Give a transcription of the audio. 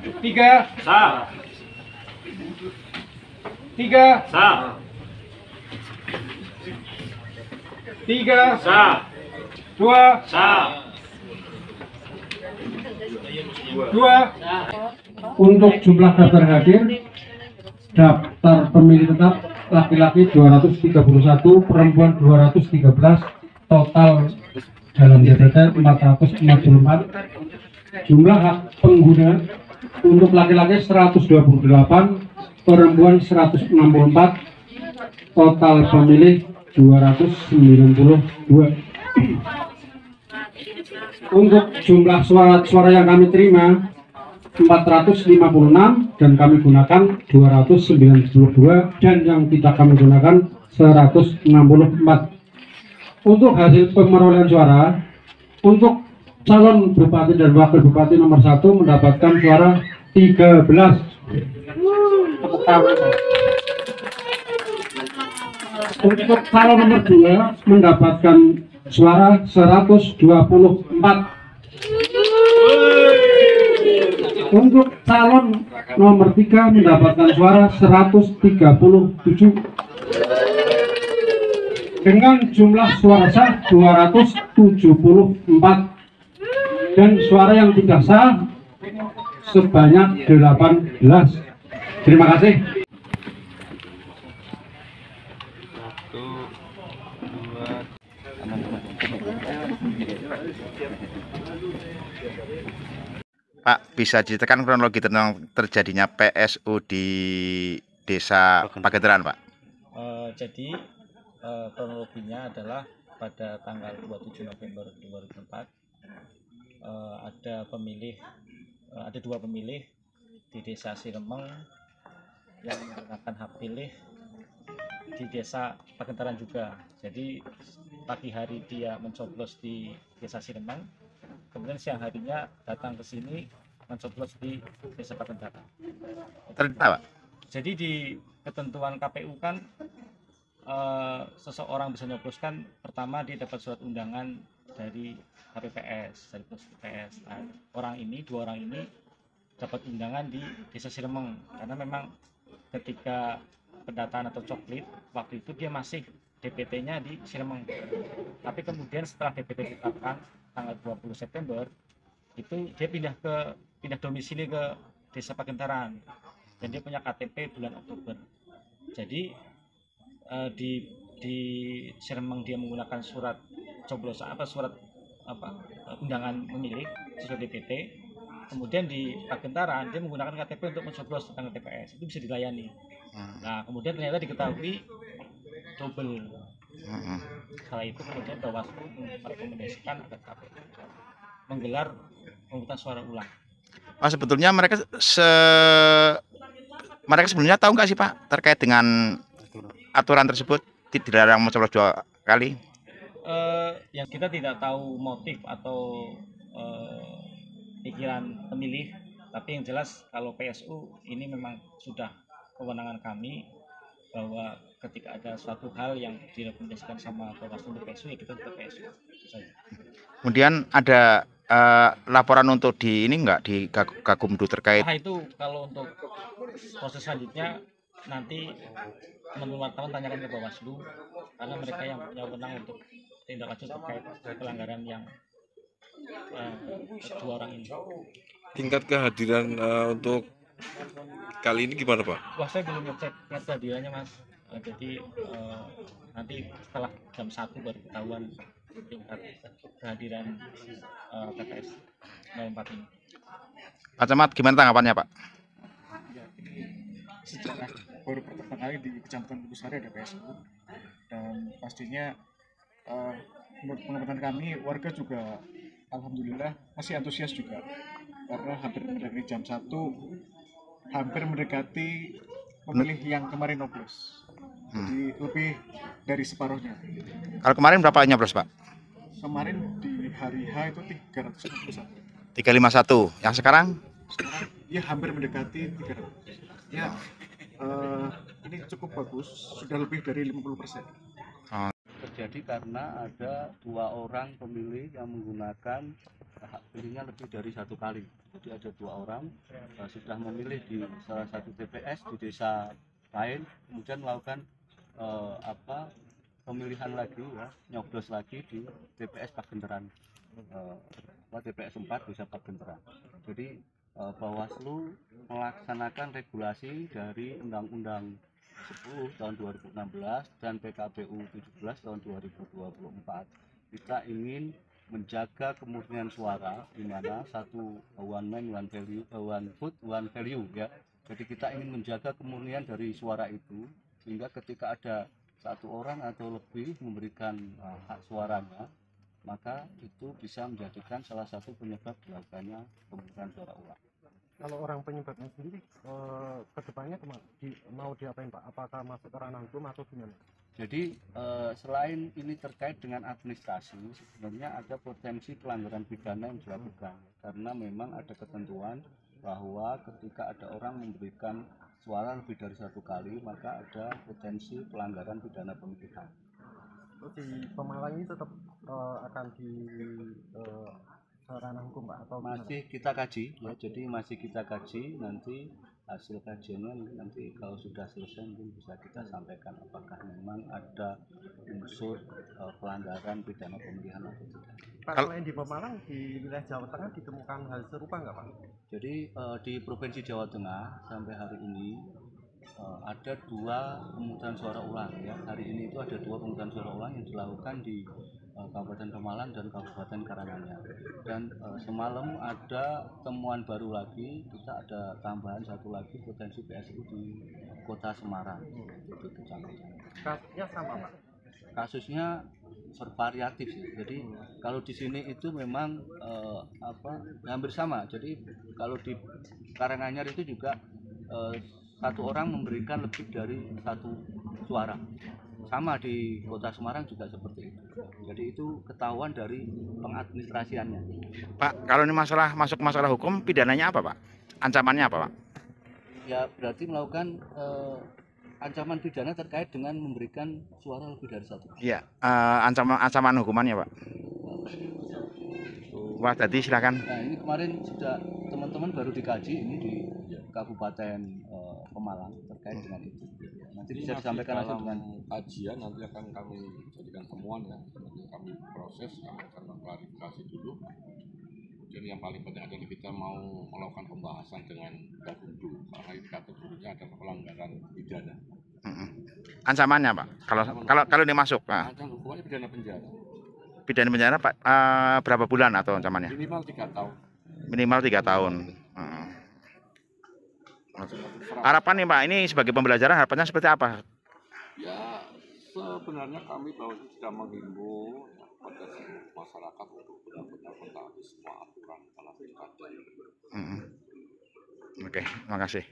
3 Sah. 3 Sah. 3 Sah. 2 Sah. 2. Untuk jumlah daftar hadir, daftar pemilih tetap laki-laki 231, perempuan 213, total dalam jabatan 444. Jumlah hak pengguna untuk laki-laki 128, perempuan 164, total pemilih 292. Untuk jumlah suara yang kami terima 456 dan kami gunakan 292 dan yang tidak kami gunakan 164. Untuk hasil perolehan suara, untuk calon bupati dan wakil bupati nomor 1 mendapatkan suara 13. Untuk calon nomor 2 mendapatkan suara 124. Untuk calon nomor 3 mendapatkan suara 137. Dengan jumlah suara sah 274 dan suara yang tidak sah sebanyak 18. Terima kasih. Pak, bisa diceritakan kronologi tentang terjadinya PSU di Desa Pagenteran, Pak? Jadi kronologinya adalah pada tanggal 27 November 2004 ada dua pemilih di Desa Siremeng yang menggunakan hak pilih di Desa Pagenteran juga. Jadi pagi hari dia mencoblos di Desa Siremeng, kemudian siang harinya datang ke sini mencoblos di Desa Pagenteran. Ternyata, Pak? Jadi di ketentuan KPU kan seseorang bisa nyobloskan pertama dia dapat surat undangan dari KPPS, dari PPS. Nah, dua orang ini dapat undangan di Desa Siremeng karena memang ketika pendataan atau coklit waktu itu dia masih DPT-nya di Siremeng. Tapi kemudian setelah DPT ditetapkan tanggal 20 September itu dia pindah domisili ke Desa Pagenteran dan dia punya KTP bulan Oktober. Jadi di Siremeng dia menggunakan surat coblosan undangan memilih sesuai DPT. Kemudian di Pagenteran dia menggunakan KTP untuk mencoblos tentang TPS, itu bisa dilayani. Nah kemudian ternyata diketahui double. Setelah itu kemudian Bawaslu merekomendasikan agar KPU menggelar pemungutan suara ulang. Sebetulnya mereka sebelumnya tahu nggak sih, Pak, terkait dengan aturan tersebut dilarang mencoblos 2 kali? Yang kita tidak tahu motif atau pikiran pemilih, tapi yang jelas kalau PSU ini memang sudah kewenangan kami bahwa ketika ada suatu hal yang direkomendasikan sama Bawaslu untuk PSU ya kita tetap PSU. Kemudian ada laporan untuk di ini enggak di Gakumdu terkait? Nah itu kalau untuk proses selanjutnya nanti teman-teman wartawan tanyakan ke Bawaslu karena mereka yang punya wewenang untuk tindak lanjut terkait pelanggaran yang dua orang ini. Tingkat kehadiran untuk kali ini gimana, Pak? Wah saya belum ngecek kehadirannya Mas. Jadi nanti setelah jam 1 baru ketahuan tingkat kehadiran TPS 04 ini. Pak Camat, gimana tanggapannya, Pak? Ya, ini sejarah baru pertama kali di Kecamatan Bugusari ada PSU dan pastinya menurut pengamatan kami warga juga alhamdulillah masih antusias juga karena hampir dari jam 1 hampir mendekati pemilih yang kemarin nyoblos. Jadi lebih dari separuhnya. Kalau kemarin berapa nyoblos, Pak? Kemarin di hari H itu 351. 351. Yang sekarang? Sekarang ya hampir mendekati 300. Ya ini cukup bagus, sudah lebih dari 50%. Terjadi karena ada 2 orang pemilih yang menggunakan hak pilihnya lebih dari 1 kali. Jadi ada 2 orang sudah memilih di salah satu TPS di desa lain, kemudian melakukan pemilihan lagi ya, nyoblos lagi di TPS Pagenteran, TPS 4 desa Pagenteran. Jadi Bawaslu melaksanakan regulasi dari Undang-Undang 10 tahun 2016 dan PKPU 17 tahun 2024. Kita ingin menjaga kemurnian suara, di mana satu one man one value, one vote one value ya. Jadi kita ingin menjaga kemurnian dari suara itu, sehingga ketika ada 1 orang atau lebih memberikan hak suaranya, maka itu bisa menjadikan salah satu penyebab dilakukannya pemungutan suara ulang. Kalau orang penyebabnya sendiri kedepannya mau diapain Pak? Apakah masuk ke ranah hukum atau gimana? Jadi selain ini terkait dengan administrasi, sebenarnya ada potensi pelanggaran pidana yang dilakukan, karena memang ada ketentuan bahwa ketika ada orang memberikan suara lebih dari 1 kali, maka ada potensi pelanggaran pidana pemilihan. Di Pemalang ini tetap akan di ranah hukum Pak atau masih kita kaji ya, jadi masih kita kaji, nanti hasil kajiannya nanti kalau sudah selesai mungkin bisa kita sampaikan apakah memang ada unsur pelanggaran pidana pemilihan atau tidak. Pak, selain di Pemalang, di wilayah Jawa Tengah ditemukan hal serupa nggak Pak? Jadi di Provinsi Jawa Tengah sampai hari ini ada 2 pemungutan suara ulang ya. Hari ini itu ada 2 pemungutan suara ulang yang dilakukan di Kabupaten Pemalang dan Kabupaten Karanganyar. Dan semalam ada temuan baru lagi, kita ada tambahan 1 lagi potensi PSU di Kota Semarang. Kasusnya sama Pak? Kasusnya bervariatif sih. Jadi kalau di sini itu memang hampir sama. Jadi kalau di Karanganyar itu juga 1 orang memberikan lebih dari 1 suara. Sama di Kota Semarang juga seperti itu. Jadi itu ketahuan dari pengadministrasiannya. Pak, kalau ini masuk masalah hukum, pidananya apa Pak? Ancamannya apa Pak? Ya berarti melakukan ancaman pidana terkait dengan memberikan suara lebih dari 1. Iya, ancaman hukumannya Pak. Wah, tadi silakan. Nah ini kemarin sudah teman-teman baru dikaji ini di Kabupaten Pemalang terkait dengan itu. Nanti bisa disampaikan langsung dengan kajian, nanti akan kami jadikan temuan ya, nanti kami proses, kami akan mengklarifikasi dulu. Kemudian yang paling penting adalah kita mau melakukan pembahasan dengan Gakumdu, karena ini kategorinya adalah pelanggaran pidana. Ancamannya Pak, kalau ini masuk, Ancaman hukumannya pidana penjara. Pidana penjara Pak, berapa bulan atau ancamannya? Minimal 3 tahun. Minimal 3 tahun. Harapan nih Pak, ini sebagai pembelajaran harapannya seperti apa? Ya sebenarnya kami Bawaslu sudah menghimbau pada seluruh masyarakat untuk benar-benar mentaati semua aturan dalam pilkada. Oke, terima kasih.